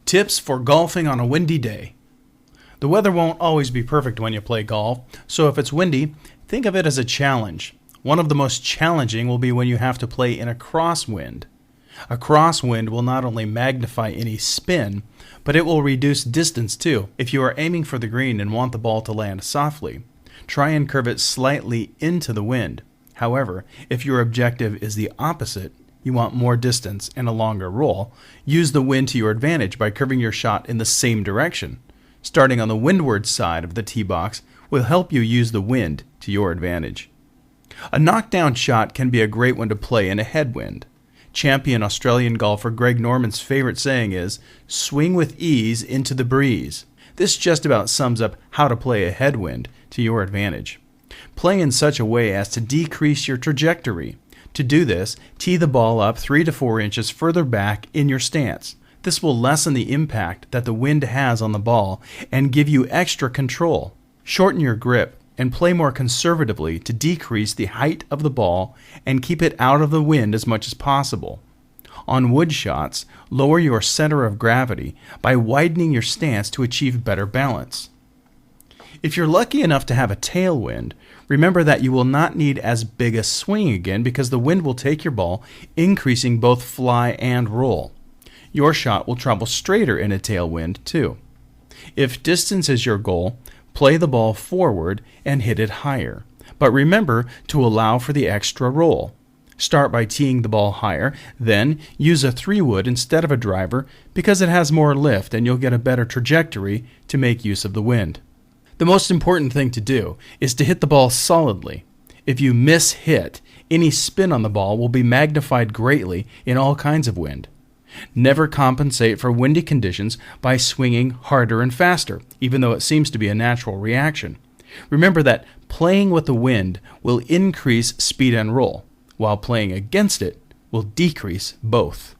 Tips for golfing on a windy day. The weather won't always be perfect when you play golf, so if it's windy, think of it as a challenge. One of the most challenging will be when you have to play in a crosswind. A crosswind will not only magnify any spin, but it will reduce distance too. If you are aiming for the green and want the ball to land softly, try and curve it slightly into the wind. However, if your objective is the opposite, you want more distance and a longer roll, use the wind to your advantage by curving your shot in the same direction. Starting on the windward side of the tee box will help you use the wind to your advantage. A knockdown shot can be a great one to play in a headwind. Champion Australian golfer Greg Norman's favorite saying is, "Swing with ease into the breeze." This just about sums up how to play a headwind to your advantage. Play in such a way as to decrease your trajectory. To do this, tee the ball up 3 to 4 inches further back in your stance. This will lessen the impact that the wind has on the ball and give you extra control. Shorten your grip and play more conservatively to decrease the height of the ball and keep it out of the wind as much as possible. On wood shots, lower your center of gravity by widening your stance to achieve better balance. If you're lucky enough to have a tailwind, remember that you will not need as big a swing again because the wind will take your ball, increasing both fly and roll. Your shot will travel straighter in a tailwind too. If distance is your goal, play the ball forward and hit it higher. But remember to allow for the extra roll. Start by teeing the ball higher, then use a 3-wood instead of a driver because it has more lift and you'll get a better trajectory to make use of the wind. The most important thing to do is to hit the ball solidly. If you miss-hit, any spin on the ball will be magnified greatly in all kinds of wind. Never compensate for windy conditions by swinging harder and faster, even though it seems to be a natural reaction. Remember that playing with the wind will increase speed and roll, while playing against it will decrease both.